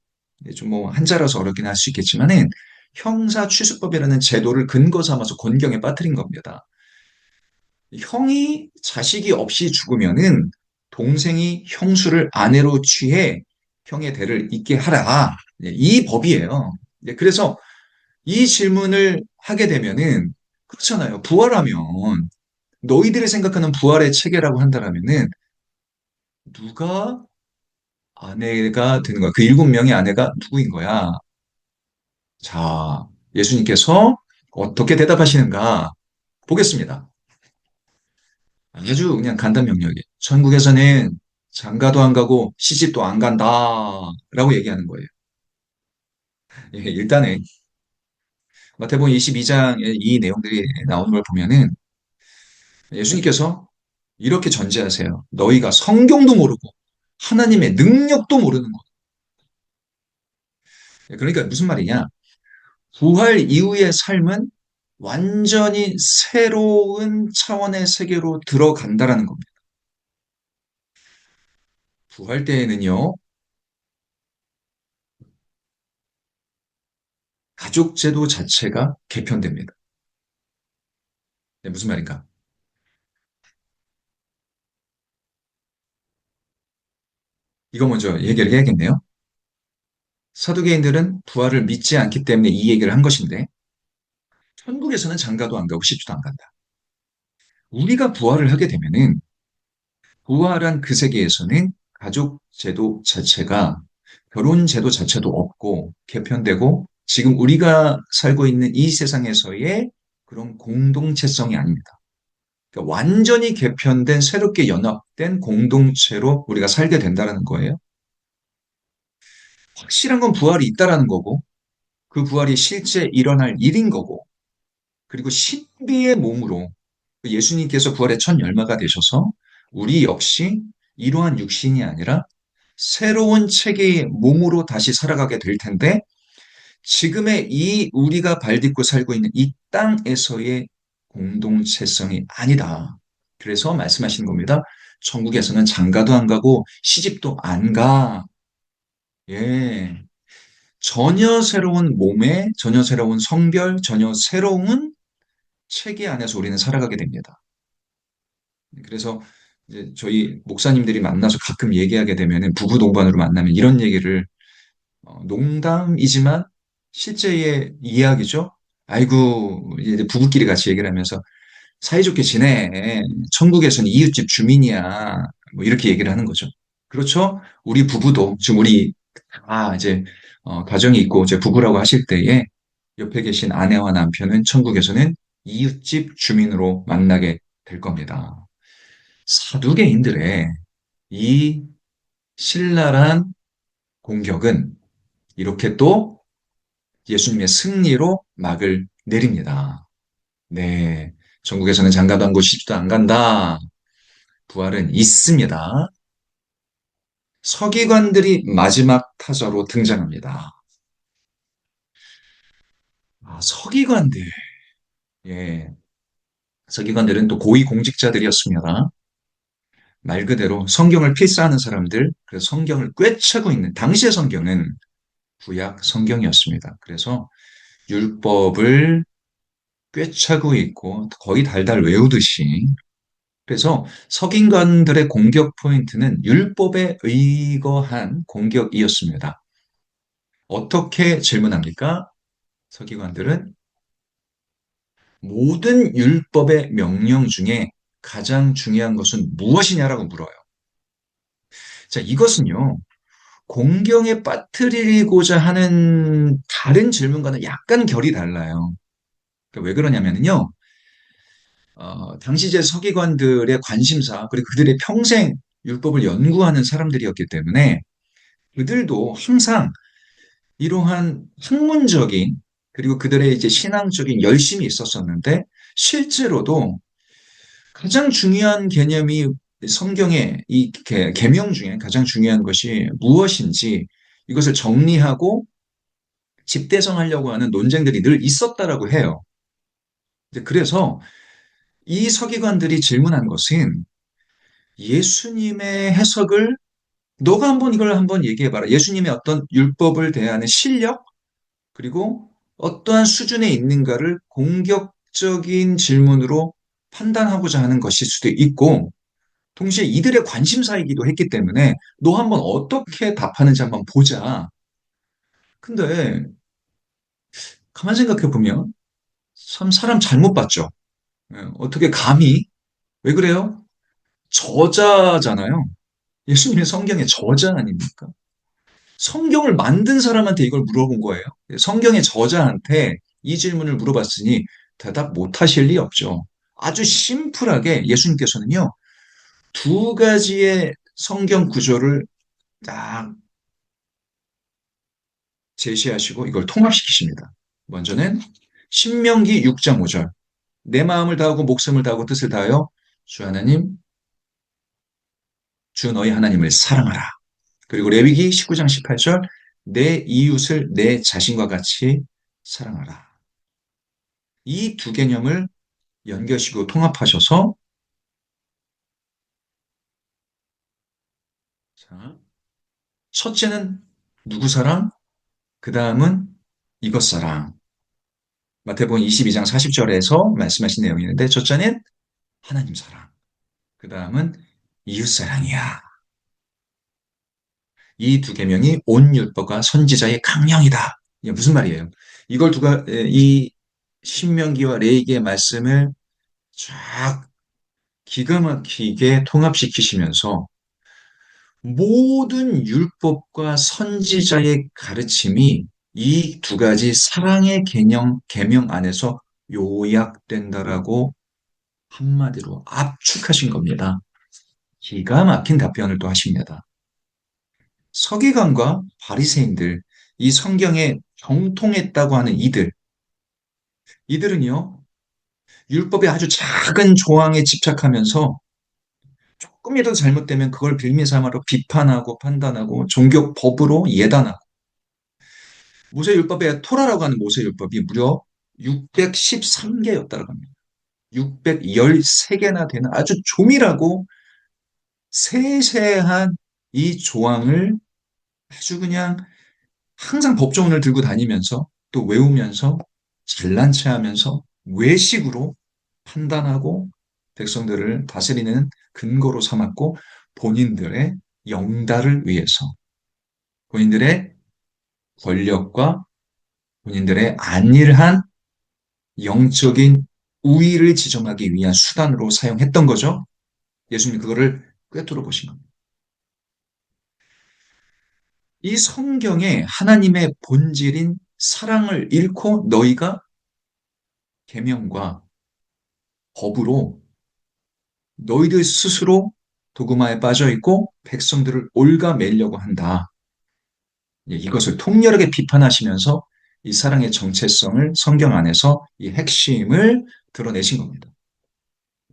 좀 뭐 한자라서 어렵긴 할 수 있겠지만은, 형사 취수법이라는 제도를 근거 삼아서 곤경에 빠뜨린 겁니다. 형이 자식이 없이 죽으면은 동생이 형수를 아내로 취해 형의 대를 잇게 하라. 이 법이에요. 그래서 이 질문을 하게 되면은 그렇잖아요. 부활하면 너희들이 생각하는 부활의 체계라고 한다면은 누가 아내가 되는 거야? 그 일곱 명의 아내가 누구인 거야? 자, 예수님께서 어떻게 대답하시는가 보겠습니다. 아주 그냥 간단 명료하게. 천국에서는 장가도 안 가고 시집도 안 간다라고 얘기하는 거예요. 예, 일단은 마태복음 22장에 이 내용들이 나오는 걸 보면은 예수님께서 이렇게 전제하세요. 너희가 성경도 모르고 하나님의 능력도 모르는 것. 그러니까 무슨 말이냐? 부활 이후의 삶은 완전히 새로운 차원의 세계로 들어간다라는 겁니다. 부활 때에는요, 가족제도 자체가 개편됩니다. 네, 무슨 말인가? 이거 먼저 얘기를 해야겠네요. 사두개인들은 부활을 믿지 않기 때문에 이 얘기를 한 것인데, 천국에서는 장가도 안 가고 십주도 안 간다. 우리가 부활을 하게 되면은, 부활한 그 세계에서는 가족 제도 자체가 결혼 제도 자체도 없고 개편되고 지금 우리가 살고 있는 이 세상에서의 그런 공동체성이 아닙니다. 그러니까 완전히 개편된 새롭게 연합된 공동체로 우리가 살게 된다는 거예요. 확실한 건 부활이 있다라는 거고 그 부활이 실제 일어날 일인 거고 그리고 신비의 몸으로 예수님께서 부활의 첫 열마가 되셔서 우리 역시 이러한 육신이 아니라 새로운 체계의 몸으로 다시 살아가게 될 텐데 지금의 이 우리가 발딛고 살고 있는 이 땅에서의 공동체성이 아니다. 그래서 말씀하시는 겁니다. 천국에서는 장가도 안 가고 시집도 안 가. 예. 전혀 새로운 몸에, 전혀 새로운 성별, 전혀 새로운 체계 안에서 우리는 살아가게 됩니다. 그래서 이제 저희 목사님들이 만나서 가끔 얘기하게 되면은 부부 동반으로 만나면 이런 얘기를 농담이지만 실제의 이야기죠. 아이고 이제 부부끼리 같이 얘기를 하면서 사이좋게 지내. 천국에서는 이웃집 주민이야. 뭐 이렇게 얘기를 하는 거죠. 그렇죠? 우리 부부도 지금 우리 다 이제 가정이 있고 제 부부라고 하실 때에 옆에 계신 아내와 남편은 천국에서는 이웃집 주민으로 만나게 될 겁니다. 사두개인들의 이 신랄한 공격은 이렇게 또 예수님의 승리로 막을 내립니다. 네. 전국에서는 장가도 안 가고 시집도 안 간다. 부활은 있습니다. 서기관들이 마지막 타자로 등장합니다. 아, 서기관들. 예. 서기관들은 또 고위 공직자들이었습니다. 말 그대로 성경을 필사하는 사람들, 그래서 성경을 꿰차고 있는, 당시의 성경은 구약 성경이었습니다. 그래서 율법을 꿰차고 있고 거의 달달 외우듯이 그래서 석인관들의 공격 포인트는 율법에 의거한 공격이었습니다. 어떻게 질문합니까? 서기관들은 모든 율법의 명령 중에 가장 중요한 것은 무엇이냐라고 물어요. 자, 이것은요, 공경에 빠뜨리고자 하는 다른 질문과는 약간 결이 달라요. 그러니까 왜 그러냐면요, 당시 제 서기관들의 관심사, 그리고 그들의 평생 율법을 연구하는 사람들이었기 때문에 그들도 항상 이러한 학문적인 그리고 그들의 이제 신앙적인 열심이 있었었는데 실제로도 가장 중요한 개념이 성경의 이 계명 중에 가장 중요한 것이 무엇인지 이것을 정리하고 집대성하려고 하는 논쟁들이 늘 있었다라고 해요. 그래서 이 서기관들이 질문한 것은 예수님의 해석을 너가 한번 이걸 한번 얘기해봐라. 예수님의 어떤 율법을 대하는 실력 그리고 어떠한 수준에 있는가를 공격적인 질문으로 판단하고자 하는 것일 수도 있고 동시에 이들의 관심사이기도 했기 때문에 너 한번 어떻게 답하는지 한번 보자. 근데 가만 생각해 보면 참 사람 잘못 봤죠. 어떻게 감히 왜 그래요? 저자잖아요. 예수님의 성경의 저자 아닙니까? 성경을 만든 사람한테 이걸 물어본 거예요. 성경의 저자한테 이 질문을 물어봤으니 대답 못 하실 리 없죠. 아주 심플하게 예수님께서는요, 두 가지의 성경 구조를 딱 제시하시고 이걸 통합시키십니다. 먼저는 신명기 6장 5절. 내 마음을 다하고 목숨을 다하고 뜻을 다하여 주 하나님, 주 너희 하나님을 사랑하라. 그리고 레위기 19장 18절. 내 이웃을 내 자신과 같이 사랑하라. 이 두 개념을 연결시키고 통합하셔서 자, 첫째는 누구 사랑? 그 다음은 이것사랑. 마태복음 22장 40절에서 말씀하신 내용이 있는데 첫째는 하나님 사랑. 그 다음은 이웃사랑이야. 이 두 계명이 온 율법과 선지자의 강령이다. 이게 무슨 말이에요? 이걸 이 신명기와 레위기의 말씀을 쫙 기가 막히게 통합시키시면서 모든 율법과 선지자의 가르침이 이 두 가지 사랑의 계명 안에서 요약된다라고 한마디로 압축하신 겁니다. 기가 막힌 답변을 또 하십니다. 서기관과 바리새인들, 이 성경에 정통했다고 하는 이들은요, 율법의 아주 작은 조항에 집착하면서 조금이라도 잘못되면 그걸 빌미삼아로 비판하고 판단하고 종교법으로 예단하고 모세율법에 토라라고 하는 모세율법이 무려 613개였다고 합니다. 613개나 되는 아주 조밀하고 세세한 이 조항을 아주 그냥 항상 법조문을 들고 다니면서 또 외우면서 잘난 체 하면서 외식으로 판단하고 백성들을 다스리는 근거로 삼았고 본인들의 영달을 위해서 본인들의 권력과 본인들의 안일한 영적인 우위를 지정하기 위한 수단으로 사용했던 거죠. 예수님이 그거를 꿰뚫어 보신 겁니다. 이 성경에 하나님의 본질인 사랑을 잃고 너희가 계명과 법으로 너희들 스스로 도구마에 빠져 있고 백성들을 올가매려고 한다. 이것을 통렬하게 비판하시면서 이 사랑의 정체성을 성경 안에서 이 핵심을 드러내신 겁니다.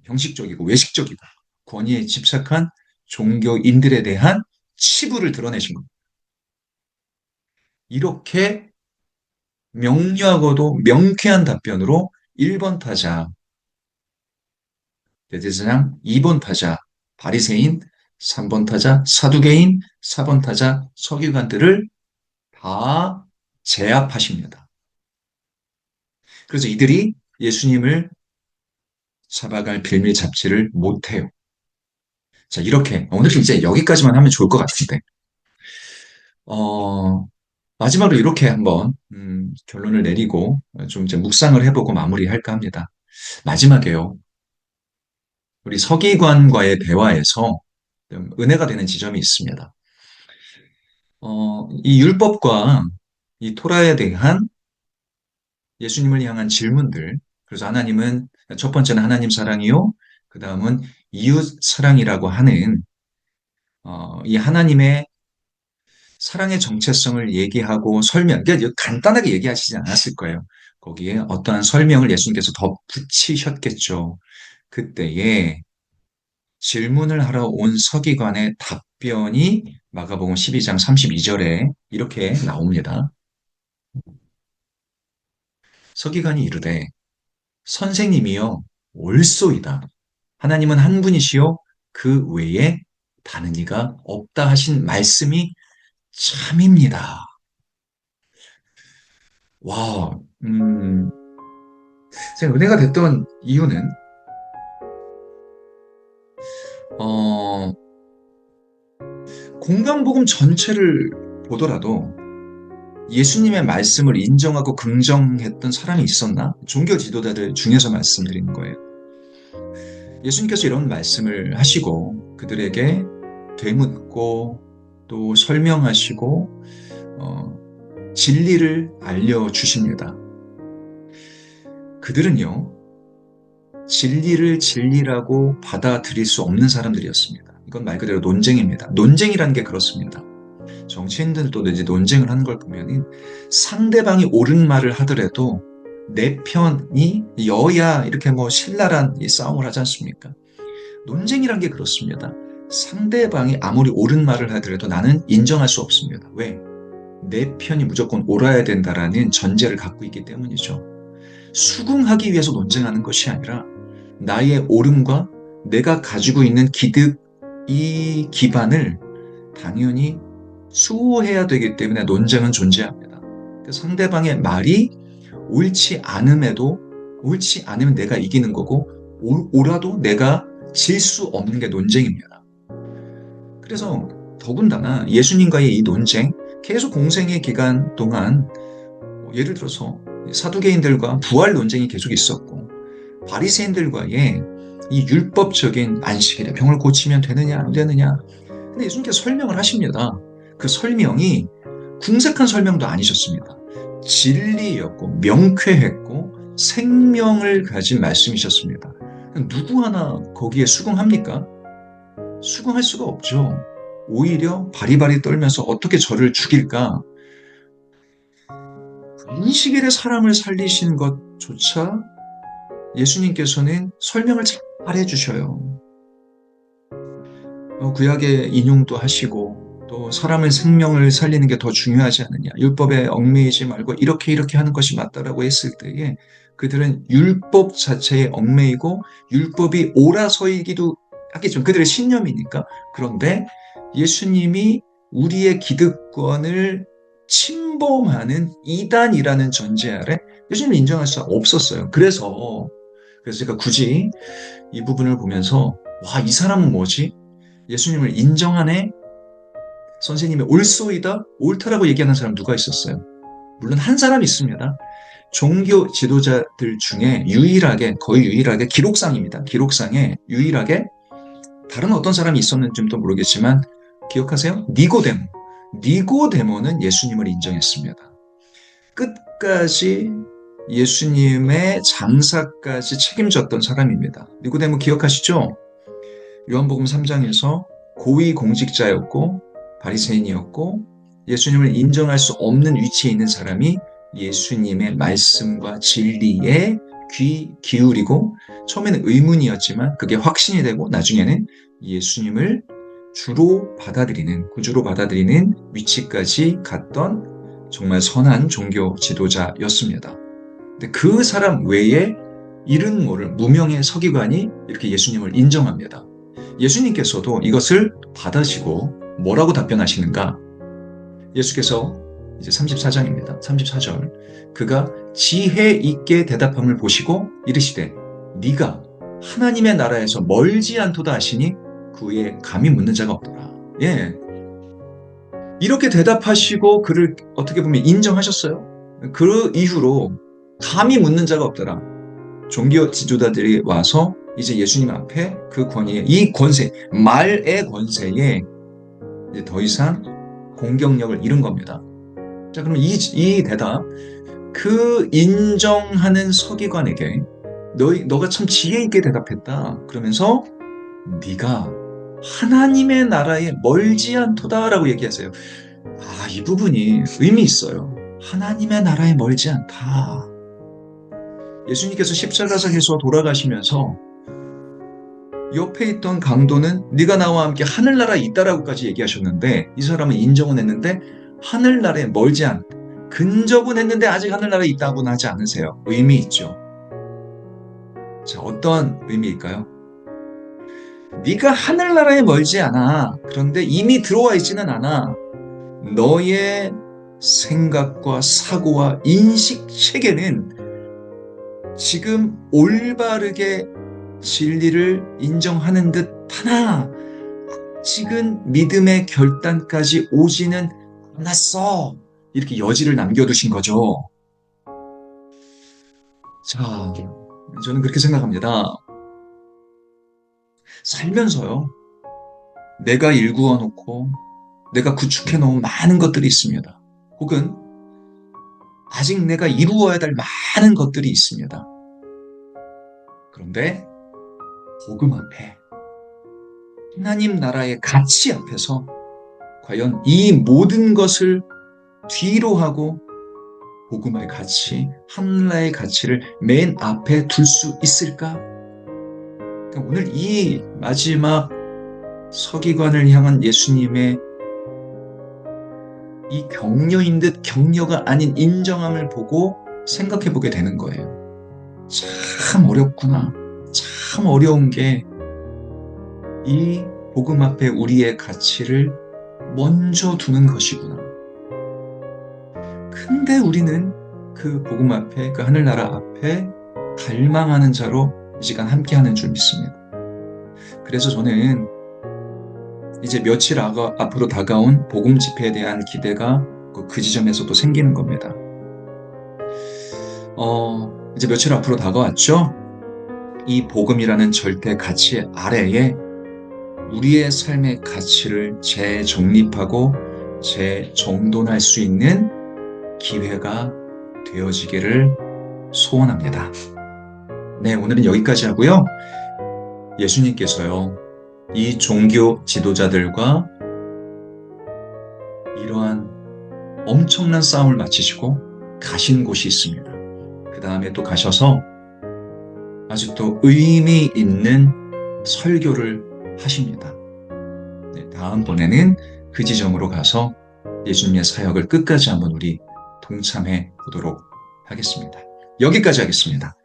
형식적이고 외식적이고 권위에 집착한 종교인들에 대한 치부를 드러내신 겁니다. 이렇게 명료하고도 명쾌한 답변으로 1번 타자 대제사장, 2번 타자 바리새인, 3번 타자 사두개인, 4번 타자 서기관들을 다 제압하십니다. 그래서 이들이 예수님을 잡아갈 빌미 잡지를 못해요. 자, 이렇게 오늘 이제 여기까지만 하면 좋을 것 같은데 어, 마지막으로 이렇게 한번 결론을 내리고 좀 이제 묵상을 해보고 마무리할까 합니다. 마지막에요. 우리 서기관과의 대화에서 좀 은혜가 되는 지점이 있습니다. 이 율법과 이 토라에 대한 예수님을 향한 질문들. 그래서 하나님은 첫 번째는 하나님 사랑이요. 그 다음은 이웃 사랑이라고 하는 이 하나님의 사랑의 정체성을 얘기하고 설명, 그러니까 간단하게 얘기하시지 않았을 거예요. 거기에 어떠한 설명을 예수님께서 덧붙이셨겠죠. 그때에 질문을 하러 온 서기관의 답변이 마가복음 12장 32절에 이렇게 나옵니다. 서기관이 이르되 선생님이여 옳소이다. 하나님은 한 분이시요 그 외에 다른 이가 없다 하신 말씀이 참입니다. 와, 제가 은혜가 됐던 이유는 어, 공간복음 전체를 보더라도 예수님의 말씀을 인정하고 긍정했던 사람이 있었나? 종교 지도자들 중에서 말씀드리는 거예요. 예수님께서 이런 말씀을 하시고 그들에게 되묻고 또 설명하시고 진리를 알려주십니다. 그들은요, 진리를 진리라고 받아들일 수 없는 사람들이었습니다. 이건 말 그대로 논쟁입니다. 논쟁이라는 게 그렇습니다. 정치인들도 이제 논쟁을 하는 걸 보면은 상대방이 옳은 말을 하더라도 내 편이 여야 이렇게 뭐 신랄한 이 싸움을 하지 않습니까? 논쟁이란 게 그렇습니다. 상대방이 아무리 옳은 말을 하더라도 나는 인정할 수 없습니다. 왜? 내 편이 무조건 옳아야 된다라는 전제를 갖고 있기 때문이죠. 수긍하기 위해서 논쟁하는 것이 아니라 나의 옳음과 내가 가지고 있는 기득, 이 기반을 당연히 수호해야 되기 때문에 논쟁은 존재합니다. 그 상대방의 말이 옳지 않으면 내가 이기는 거고, 옳아도 내가 질 수 없는 게 논쟁입니다. 그래서 더군다나 예수님과의 이 논쟁, 계속 공생의 기간 동안 예를 들어서 사두개인들과 부활 논쟁이 계속 있었고, 바리새인들과의 이 율법적인 안식일에 병을 고치면 되느냐 안 되느냐. 근데 예수님께서 설명을 하십니다. 그 설명이 궁색한 설명도 아니셨습니다. 진리였고 명쾌했고 생명을 가진 말씀이셨습니다. 누구 하나 거기에 수긍합니까? 수긍할 수가 없죠. 오히려 바리바리 떨면서 어떻게 저를 죽일까? 안식일에 사람을 살리시는 것조차 예수님께서는 설명을 잘 해주셔요. 구약의 인용도 하시고 또 사람의 생명을 살리는 게 더 중요하지 않느냐. 율법에 얽매이지 말고 이렇게 하는 것이 맞다라고 했을 때에 그들은 율법 자체에 얽매이고 율법이 옳아서이기도 하겠죠. 그들의 신념이니까. 그런데 예수님이 우리의 기득권을 침범하는 이단이라는 전제 아래 예수님을 인정할 수 없었어요. 그래서 제가 굳이 이 부분을 보면서 와, 이 사람은 뭐지? 예수님을 인정하네? 선생님이 옳소이다? 옳다라고 얘기하는 사람 누가 있었어요? 물론 한 사람 있습니다. 종교 지도자들 중에 거의 유일하게 기록상입니다. 기록상에 유일하게 다른 어떤 사람이 있었는지는 또 모르겠지만 기억하세요? 니고데모는 예수님을 인정했습니다. 끝까지 예수님의 장사까지 책임졌던 사람입니다. 니고데모 기억하시죠? 요한복음 3장에서 고위 공직자였고 바리새인이었고 예수님을 인정할 수 없는 위치에 있는 사람이 예수님의 말씀과 진리에 귀 기울이고 처음에는 의문이었지만 그게 확신이 되고 나중에는 예수님을 구주로 받아들이는 위치까지 갔던 정말 선한 종교 지도자였습니다. 근데 그 사람 외에 이른 모를 무명의 서기관이 이렇게 예수님을 인정합니다. 예수님께서도 이것을 받으시고 뭐라고 답변하시는가? 예수께서 이제 34장입니다. 34절. 그가 지혜 있게 대답함을 보시고 이르시되 네가 하나님의 나라에서 멀지 않도다 하시니 그 후에 감히 묻는 자가 없더라. 예. 이렇게 대답하시고 그를 어떻게 보면 인정하셨어요. 그 이후로 감히 묻는 자가 없더라. 종교 지도자들이 와서 이제 예수님 앞에 그 권위에, 이 권세, 말의 권세에 이제 더 이상 공격력을 잃은 겁니다. 자, 그럼 이 대답, 그 인정하는 서기관에게 너가 참 지혜 있게 대답했다. 그러면서 네가 하나님의 나라에 멀지 않도다라고 얘기하세요. 아, 이 부분이 의미 있어요. 하나님의 나라에 멀지 않다. 예수님께서 십자가상에서 돌아가시면서 옆에 있던 강도는 네가 나와 함께 하늘나라에 있다라고까지 얘기하셨는데 이 사람은 인정은 했는데 하늘나라에 멀지 않다. 근접은 했는데 아직 하늘나라에 있다고는 하지 않으세요. 의미 있죠. 자, 어떤 의미일까요? 네가 하늘나라에 멀지 않아. 그런데 이미 들어와 있지는 않아. 너의 생각과 사고와 인식 체계는 지금 올바르게 진리를 인정하는 듯 하나 아직은 믿음의 결단까지 오지는 않았어. 이렇게 여지를 남겨두신 거죠. 자, 저는 그렇게 생각합니다. 살면서요, 내가 일구어 놓고 내가 구축해 놓은 많은 것들이 있습니다. 혹은 아직 내가 이루어야 될 많은 것들이 있습니다. 그런데 복음 앞에, 하나님 나라의 가치 앞에서 과연 이 모든 것을 뒤로 하고 복음의 가치, 하늘나라의 가치를 맨 앞에 둘 수 있을까? 그러니까 오늘 이 마지막 서기관을 향한 예수님의 이 격려인 듯 격려가 아닌 인정함을 보고 생각해 보게 되는 거예요. 참 어렵구나. 참 어려운 게 이 복음 앞에 우리의 가치를 먼저 두는 것이구나. 근데 우리는 그 복음 앞에, 그 하늘나라 앞에 갈망하는 자로 이 시간 함께하는 줄 믿습니다. 그래서 저는 이제 며칠 앞으로 다가온 복음 집회에 대한 기대가 그 지점에서도 생기는 겁니다. 이제 며칠 앞으로 다가왔죠? 이 복음이라는 절대 가치 아래에 우리의 삶의 가치를 재정립하고 재정돈할 수 있는 기회가 되어지기를 소원합니다. 네, 오늘은 여기까지 하고요. 예수님께서요, 이 종교 지도자들과 이러한 엄청난 싸움을 마치시고 가신 곳이 있습니다. 그 다음에 또 가셔서 아주 또 의미 있는 설교를 하십니다. 네, 다음번에는 그 지점으로 가서 예수님의 사역을 끝까지 한번 우리 동참해 보도록 하겠습니다. 여기까지 하겠습니다.